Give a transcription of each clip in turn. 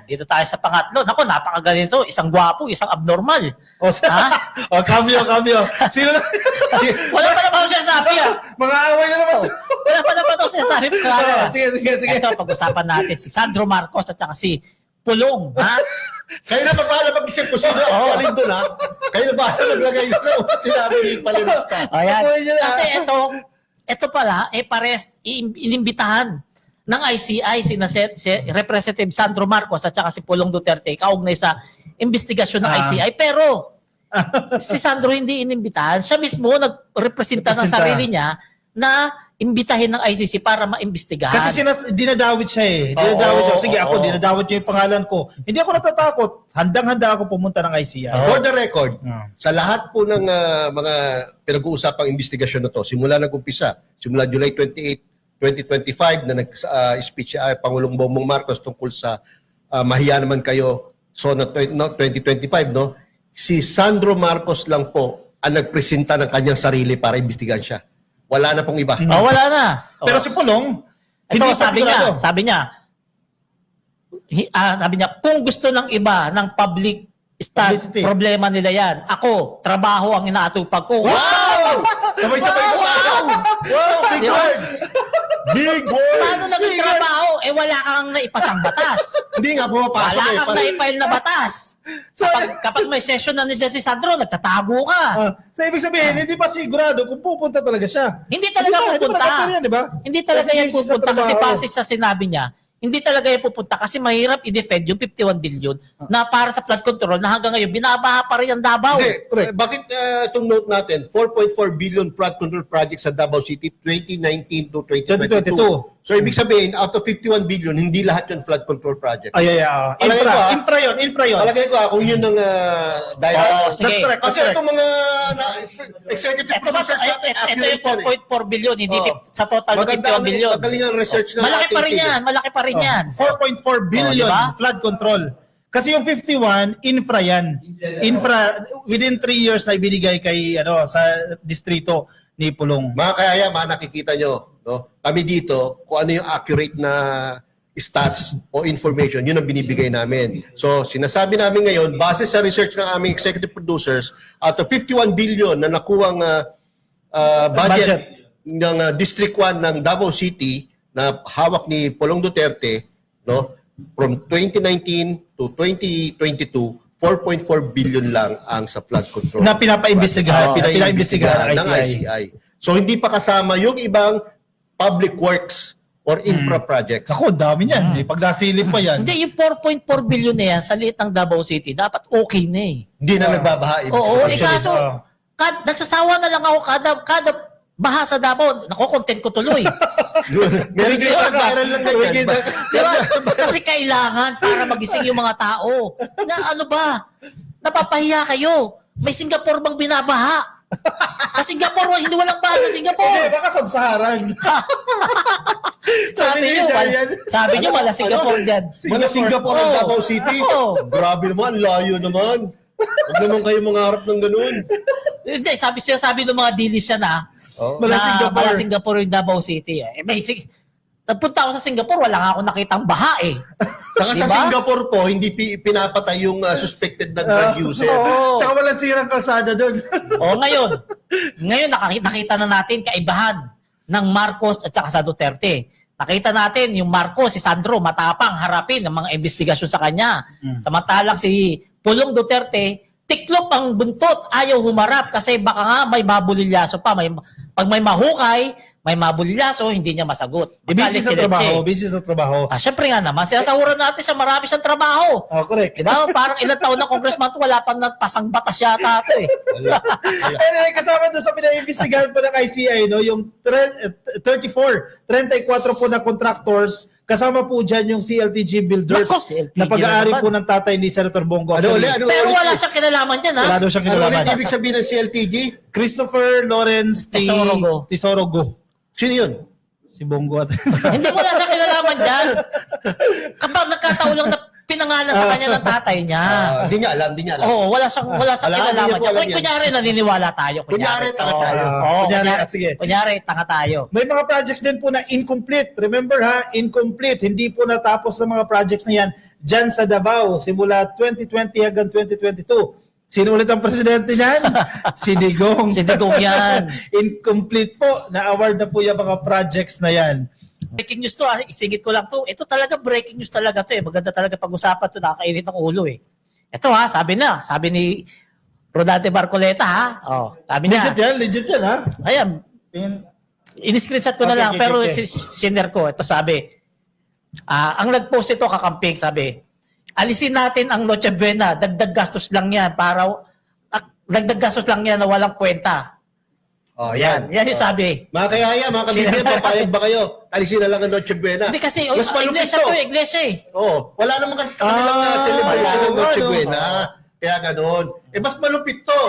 dito tayo sa pangatlo. Naku, napakaganito. Isang gwapo, isang abnormal. O, cambio. Sino na? Wala pa naman siya sabi Mga away na naman. Wala pa naman ito siya sabi. Sige. Ito, pag-usapan natin si Sandro Marcos at saka si Pulong. Kayo na papahala pag-isip ko sino ang alin doon, ha? Kayo na pahala naglagay yun. Sinabi ni Palirista. Ayan. Kasi ito pala, pares inimbitahan ng ICI si Representative Sandro Marcos at saka si Pulong Duterte kaugnay sa investigasyon ng ICI. Pero si Sandro hindi inimbitahan. Siya mismo nagrepresenta ng sarili niya na imbitahin ng ICC para maimbestigahan. Kasi dinadawit siya eh. Dinadawit siya. Sige, ako, dinadawit niya yung pangalan ko. Hindi ako natatakot. Handang-handa ako pumunta ng ICI. For the record, sa lahat po ng mga pinag-uusapang investigasyon na to, simula nag-umpisa, simula July 28, 2025 na nag-speech Pangulong Bongbong Marcos tungkol sa mahiya naman kayo SONA 2025, no? Si Sandro Marcos lang po ang nagpresenta ng kanyang sarili para imbestigahan siya. Wala na pong iba. Wala na. Pero si Pulong, ito sabi niya, kung gusto ng iba ng public Publicity. problema nila yan. Ako, trabaho ang inaatupag ko. Wow! Sabay-sabay ko tayo. Wow, big words! Big words! Paano naging trabaho? Wala kang naipasang batas. Hindi nga pumapasok Wala kang naipile na batas. Kapag may session na nandiyan si Sandro, nagtatago ka. So, ibig sabihin, hindi pa sigurado kung pupunta talaga siya. Hindi talaga pupunta. Hindi talaga yan pupunta kasi base sa sinabi niya, hindi talaga yan pupunta kasi mahirap i-defend yung 51 billion na para sa flood control na hanggang ngayon binabaha pa rin ang Davao. Hindi, bakit itong note natin, 4.4 billion flood control projects sa Davao City 2019 to 2022. So, ibig sabihin, out of 51 billion, hindi lahat yun flood control project. Infra yun. Palagay ko kung yun ang dahil. Sige. That's correct. Kasi itong mga executive producers natin, Ito yung 4.4 billion, hindi sa total ng 51 billion. Magaling ang research ng Malaki pa rin yan. 4.4 billion flood control. Kasi yung 51, infra yan. Infra, within 3 years na ibinigay kay sa distrito ni Pulong. Mga kaya nakikita nyo, no? Kami dito, kung ano yung accurate na stats o information, yun ang binibigay namin. So, sinasabi namin ngayon, base sa research ng aming executive producers, out of 51 billion na nakuwang budget ng District 1 ng Davao City na hawak ni Pulong Duterte, no? From 2019 to 2022, 4.4 billion lang ang sa flood control. Na pinapaimbestigahan ng ICI. So, hindi pa kasama yung ibang public works or infra projects. Ako, dami niyan. Pag nasilip pa yan. Hindi, yung 4.4 billion na yan sa liit ng Davao City, dapat okay na eh. Hindi na nagbabaha. Oo, kaso, nagsasawa na lang ako kada baha sa Davao, content ko tuloy. Meron kayo viral lang ganyan. Diba? Kasi kailangan para magising yung mga tao. Na ano ba? Napapahiya kayo. May Singapore bang binabaha? Sa Singapore, hindi walang baha sa Singapore. Hindi, baka Sub-Saharan. Sabi niyo, wala Singapore dyan. Wala Singapore ang Davao City. Grabe naman, layo naman. Huwag naman kayo mangarap ng ganun. Hindi, sabi ng mga dilis siya na wala Singapore yung Davao City. Basic. Nagpunta ako sa Singapore, wala nga ako nakitang baha eh. Saka sa Singapore po, hindi pinapatay yung suspected na drug user. Tsaka walang sirang kalsada doon. Ngayon nakita na natin kaibahan ng Marcos at saka sa Duterte. Nakita natin yung Marcos, si Sandro, matapang harapin ng mga investigasyon sa kanya. Samantalang si Pulong Duterte, tiklop ang buntot, ayaw humarap kasi baka nga may mabulilyaso pa. Pag may mahukay, may mabulilyaso, hindi niya masagot. Busy sa trabaho. Siyempre nga naman, sinasahuran natin siya, marami siyang trabaho. Correct. Diba? Parang ilang taon na congressman to, wala pang pasang batas yata ito eh. Anyway, kasama doon sa pinaimbestigahan po ng ICI, no, yung 34 po na contractors, kasama po dyan yung CLTG Builders na pag-aari po ng tatay ni Senator Bongo. Pero wala siyang kinalaman dyan, ha? Wala daw siyang kinalaman. Ano ibig sabihin ng CLTG? Christopher Lawrence Tesorogo. Sino yun? Si Bongo at... Hindi, wala siyang kinalaman dyan. Kapag nagkataon lang na pinangalan sa kanya ng tatay niya. Hindi niya alam. Oo, wala siyang Alam, kinalaman hindi niya po niya. alam yan. Kunyari, naniniwala tayo. Kunyari, tanga tayo. Sige. Kunyari, tanga tayo. May mga projects din po na incomplete. Remember ha, incomplete. Hindi po natapos ng mga projects na yan dyan sa Davao simula 2020 hanggang 2022. Sino ulit ang presidente niyan? Si Digong. Si Digong yan. Incomplete po. Na-award na po yung mga projects na yan. Breaking news to, isingit ko lang to. Ito talaga breaking news talaga to eh. Maganda talaga pag-usapan to, nakakainit ng ulo eh. Ito sabi ni Rodante Barcoleta ha. Sabi niya. Legit yan ha. Ayan, in-screenshot ko na lang, pero sinare ko, ito sabi, ang nag-post ito kakamping, sabi, alisin natin ang Noche Buena, dagdag gastos lang yan, dagdag gastos lang yan na walang kwenta. Yan yung sabi. Mga kayaya, mga kaibigan, papayag ba kayo? Alisin na lang ang Noche Buena. Hindi kasi, Mas malupit iglesia to, iglesia eh. Wala naman kasi sa kanilang celebration ng Noche Buena. Kaya ganoon. Mas malupit to.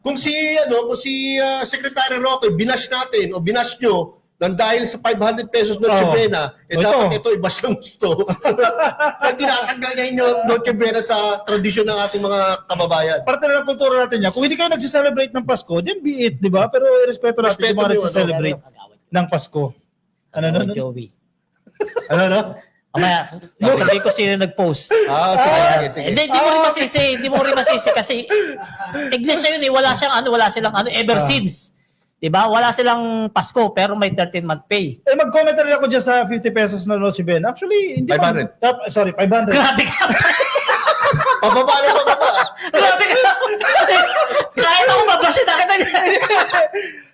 Kung si Secretary Roque binash natin o binash nyo nang dahil sa 500 pesos Noche Buena, dapat ito iba siyang gusto. Tinatanggal niya yung Noche Buena sa tradisyon ng ating mga kababayan. Parte na ng kultura natin yan. Kung hindi kayo nagsiselebrate ng Pasko, then be it, di ba? Pero respeto natin yung mga nagsiselebrate ng Pasko. Ano? Joey. Ano? Mamaya, sabi ko sino nag-post. Sige. Hindi mo rin masisi kasi iglesia yun eh, wala silang ever since. Diba? Wala silang Pasko pero may 13-month pay. Mag-comment rin ako dyan sa 50 pesos na Noche Buena. Actually, hindi 500. 500. Grabe ka. Pababa. Grabe ka. Kahit ako mabashi na kita.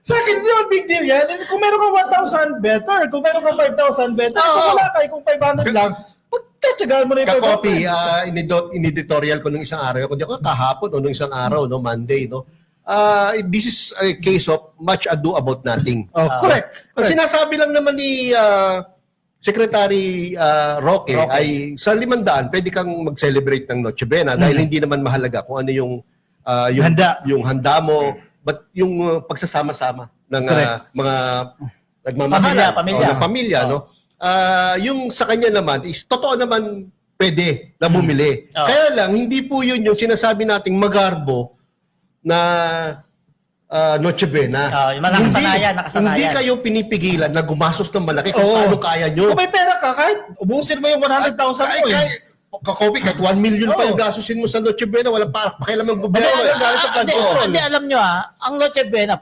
Sa akin, hindi naman big deal yan. Kung meron ka 1,000, better. Kung meron ka 5,000, better. Kung wala kayo, kung 500 lang, magtsatsagaan mo na yung 500. Ka-copy, in-editorial ko nung isang araw. Kundi ako kahapon o nung isang araw, Monday, this is a case of much ado about nothing. Correct. Ang sinasabi lang naman ni Secretary Roque ay sa 500 pwede kang mag-celebrate ng Noche Buena dahil hindi naman mahalaga kung ano yung handa mo, but yung pagsasama-sama ng mga nagmamahalan ng pamilya, no? Yung sa kanya naman is totoo naman pwede na bumili. Kaya lang hindi po yun yung sinasabi nating magarbo na Noche Buena. Nakasanayan. Hindi kayo pinipigilan na gumastos ng malaki kung paano kaya nyo. Kung may pera ka, kahit ubusin mo yung 100,000 mo kahit 1 million pa yung gastusin mo sa Noche Buena, wala pa pakialam ng gobyerno. Hindi, alam nyo ang Noche Buena,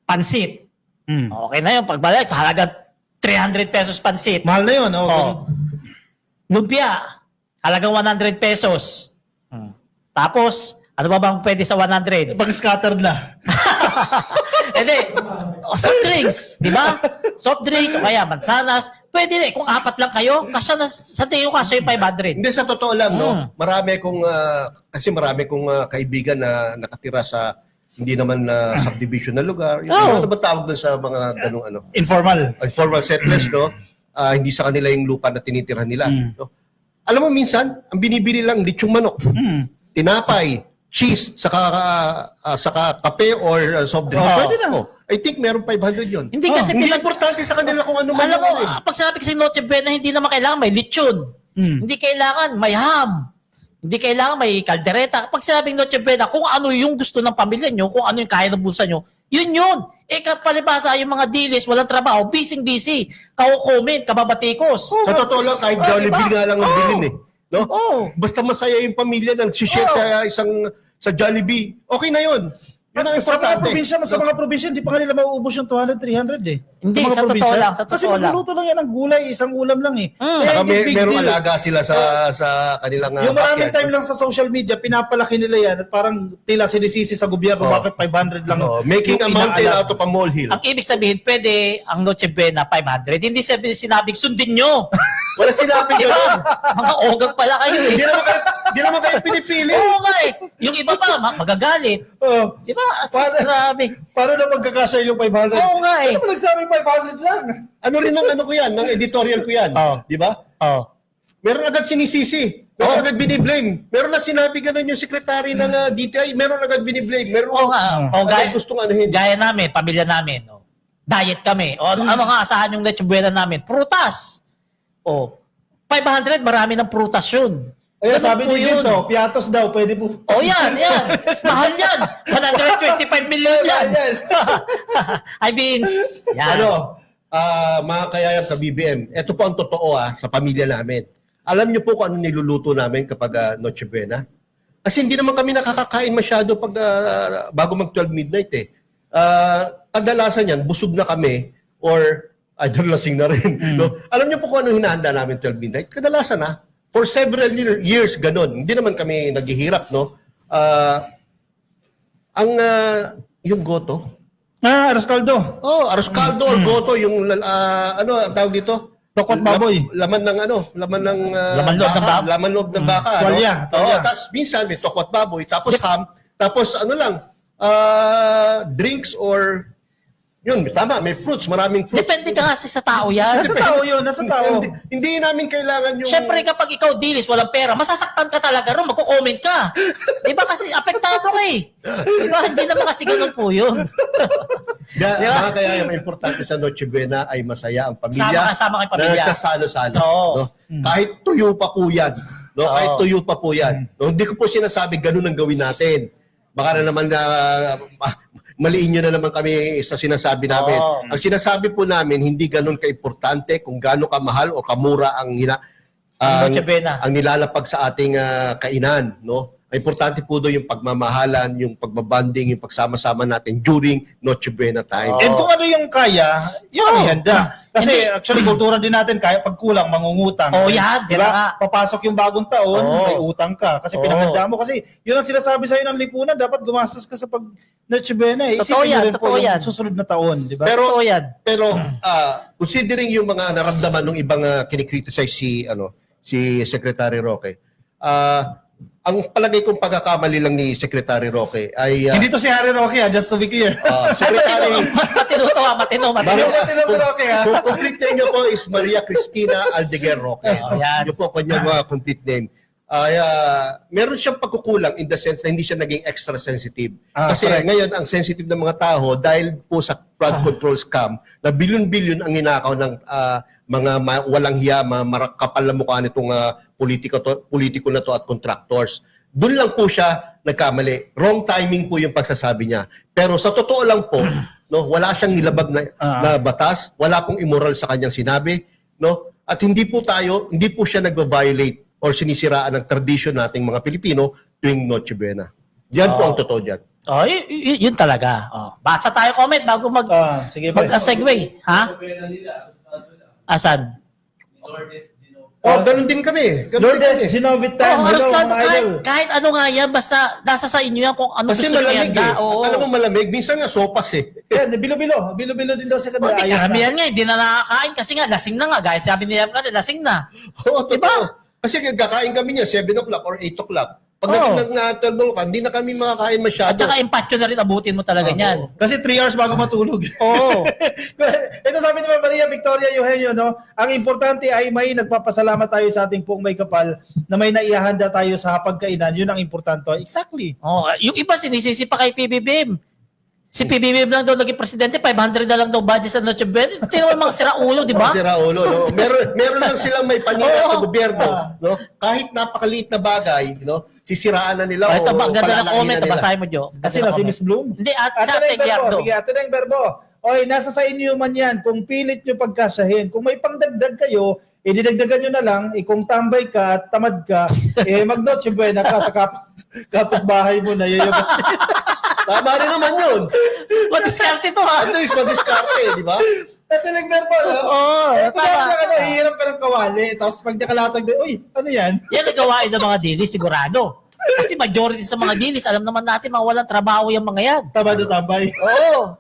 pansit. Okay na yun. Pagbalik, halaga 300 pesos pansit. Mahal na yun. Lumpia, halagang 100 pesos. Tapos, ano ba bang pwede sa 100? Pag-scattered na. Hindi. Soft drinks, di ba? Soft drinks o kaya mansanas. Pwede na. Kung 4 lang kayo, kasya na, sa tingin ko kasya yung 500. Hindi, sa totoo lang, marami kong kaibigan na nakatira sa hindi naman subdivision na lugar. Ano ba tawag doon sa mga ganung Informal settlers, no? Hindi sa kanila yung lupa na tinitirhan nila. No? Alam mo, minsan, ang binibili lang, litsong manok, tinapay, cheese, saka kape or soft drink. Pwede na. I think meron 500 yun. Hindi kasi hindi importante sa kanila kung ano man. Alam mo, pag sinabi kasi Noche Buena, hindi naman kailangan may lechon. Hindi kailangan may ham. Hindi kailangan may kaldereta. Pag sinabing Noche Buena, kung ano yung gusto ng pamilya nyo, kung ano yung kaya ng bulsa nyo, yun. Kapalibasa, yung mga dilis, walang trabaho, busy. Kaukumin, kababatikos. Sa totoo lang, kahit Jollibee nga lang ang bilhin eh. No? Basta masaya yung pamilya na nagsishare sa Jollibee, okay na yun. Yun ang importante. Sa mga probinsya, hindi pa kanila mauubos yung 200, 300 eh. Hindi, sa totoo lang. Kasi magluluto lang yan ng gulay, isang ulam lang eh. Merong alaga sila sa kanilang yung maraming time lang sa social media, pinapalaki nila yan at parang tila sinisisi sa gobyerno, bakit 500 lang. Making a mountain out of a molehill. Ang ibig sabihin, pwede ang Noche Buena 500. Hindi sinabing sundin nyo. Wala sinabi Diba? yun. Mga ogag pala kayo eh. Hindi naman kayo pinipili. Oo nga eh. Yung iba pa, magagalit. Di ba? Grabe. Paano na magkakasya yung 500? Oo nga eh. Sino mo nagsabing 500 lang? Ano rin ang ko yan, ng editorial ko yan. Di ba? Meron agad sinisisi. Meron agad biniblame. Meron na sinabi ganun yung sekretary ng DTI. Meron agad biniblame. Meron agad gustong anuhin. Gaya namin, pamilya namin. Diet kami. Ano nga asahan yung Noche Buena namin? Prutas. 500, marami ng prutas yun. Ayan, Ganun sabi po ni yun. Vince, piatos daw, pwede po. Oh, yan. Mahal yan. 125 million yan. Ay, Vince. Yan. Ano, mga kayayam sa BBM, ito po ang totoo sa pamilya namin. Alam niyo po kung ano niluluto namin kapag Noche Buena? Kasi hindi naman kami nakakakain masyado pag bago mag 12 midnight eh. Kadalasan yan, busog na kami or either lasing na rin. No? Alam niyo po kung ano hinahanda namin 12 midnight? Kadalasan for several years, ganon. Hindi naman kami naghihirap, no? Yung goto. Arroz caldo. Oh, arroz caldo or goto, yung ano ang tawag dito? Tokwat baboy. Laman ng Laman loob ng baka. Laman loob ng baka. Tuwalya, Ano? tuwalya. Oo, tapos minsan may tokwat baboy, tapos ham, tapos ano lang, drinks or yun, tama, may fruits, maraming fruits. Depende ka kasi sa tao yan. Nasa tao yun, nasa tao. Hindi namin kailangan yung... Siyempre kapag ikaw dilis, walang pera, masasaktan ka talaga ron, magko-comment ka. Diba kasi apektado ka eh. Diba? Hindi naman kasi ganun po yun. Diba? Mga kaya yung importante sa Noche Buena ay masaya ang pamilya. Sama kay Na pamilya. nagsasalo-salo. Oo. No? Kahit tuyo pa po yan. No? Kahit tuyo pa po yan. No? Hindi ko po sinasabi ganun ang gawin natin. Baka na naman maliin nyo na naman kami sa sinasabi namin. Oo. Ang sinasabi po namin, hindi ganun ka-importante kung gaano kamahal o kamura ang Noche Buena. ang nilalapag sa ating kainan, no? Ang importante po doon yung pagmamahalan, yung pagbabanding, yung pagsama-sama natin during Noche Buena time. And kung ano yung kaya, yun ang ihanda. Kasi Hindi. actually, kultura din natin, kaya pag kulang, mangungutang. Oh, yan. Yan nga. Papasok yung bagong taon, Oh. may utang ka. Kasi Oh. pinaganda mo. Kasi yun ang sinasabi sa'yo ng lipunan, dapat gumastos ka sa pag Noche Buena. Totoo Isipin yan, mo rin po totoo yung yan. susunod na taon, di ba? Totoo yan. Pero considering yung mga naramdaman ng ibang kinikriticize si Secretary Roque, ang palagay kong pagkakamali lang ni Secretary Roque ay Hindi to si Harry Roque, just to be clear. Secretary Matino to matino. Kung complete name niya po is Maria Cristina Aldeguer Roque. yan. Yun po kanyang complete name. Meron siyang pagkukulang in the sense na hindi siya naging extra sensitive. Kasi correct. ngayon, ang sensitive ng mga tao dahil po sa flood control scam, na bilyon-bilyon ang ninakaw ng mga walang hiya, kapal na mukha nitong politiko na to at contractors. Doon lang po siya nagkamali. Wrong timing po yung pagsasabi niya. Pero sa totoo lang po, no, wala siyang nilabag na batas, wala pong immoral sa kanyang sinabi, no? At hindi po siya nagba-violate or sinisiraan ng tradisyon nating mga Pilipino tuwing Noche Buena. Yan po ang totoo dyan. Oh, yun talaga. Oh. Basa tayo comment bago Sige pa. mag-segue. Ha? Asan? Ganun din kami. Lourdes, Genovit Tan, Oh, hello Aroscado, mga idol. kahit ano nga yan, basta nasa sa inyo yan kung ano Kasi gusto nyo malamig ihanda. eh. At alam mo malamig, minsan nga sopas eh. Yan, bilo-bilo. Bilo-bilo din daw sa O, kanila. di Ayos na. karamihan nga, hindi na nakakain kasi nga, lasing na nga. Guys, sabi nila kanina, lasing na. Oo, totoo. Kasi kakain kami niya 7 o'clock or 8 o'clock. Pag natin na 12 o'clock, hindi na kami makakain masyado. At saka empatyo na rin abutin mo talaga niyan. Kasi 3 hours bago matulog. Oo. Ito sabi ni Maria Victoria Eugenio, no? Ang importante ay may nagpapasalamat tayo sa ating pong may kapal na may naihahanda tayo sa hapagkainan. Yun ang importante. Exactly. Oh, yung iba sinisisi pa kay PBBM. Si PBBM lang daw naging presidente, 500 na lang daw budget sa Noche Buena. Tingnan mo yung mga siraulo, di ba? Sira ulo, no? Meron lang silang may panira sa gobyerno, no? Kahit napakaliit na bagay, no? Sisiraan na nila Oh, ito ba, ang ganda ng palalaki comment, na nila. basahin mo, Jo. Kasi na si Miss Bloom. Hindi, at Ate sa na yung verbo. Yardo. Sige, ate na yung verbo. Oy, nasa sa inyo man yan. Kung pilit nyo pagkasyahin. Kung may pangdagdag kayo, didagdagan nyo na lang. Kung tambay ka at tamad ka, mag-Noche Buena ka sa kapitbahay mo na. Tama rin naman yun. Madiskarte to, ha? At least madiskarte, di ba? Ate na yung verbo, no? Oo, Kaya tama. hirap ka ng kawali. Tapos pag nakalatag din, uy, ano yan? Yan ang gawain ng mga dilis, sigurado. Kasi majority sa mga dilis, alam naman natin, mga walang trabaho yung mga yan. Tama na tambay. Oo.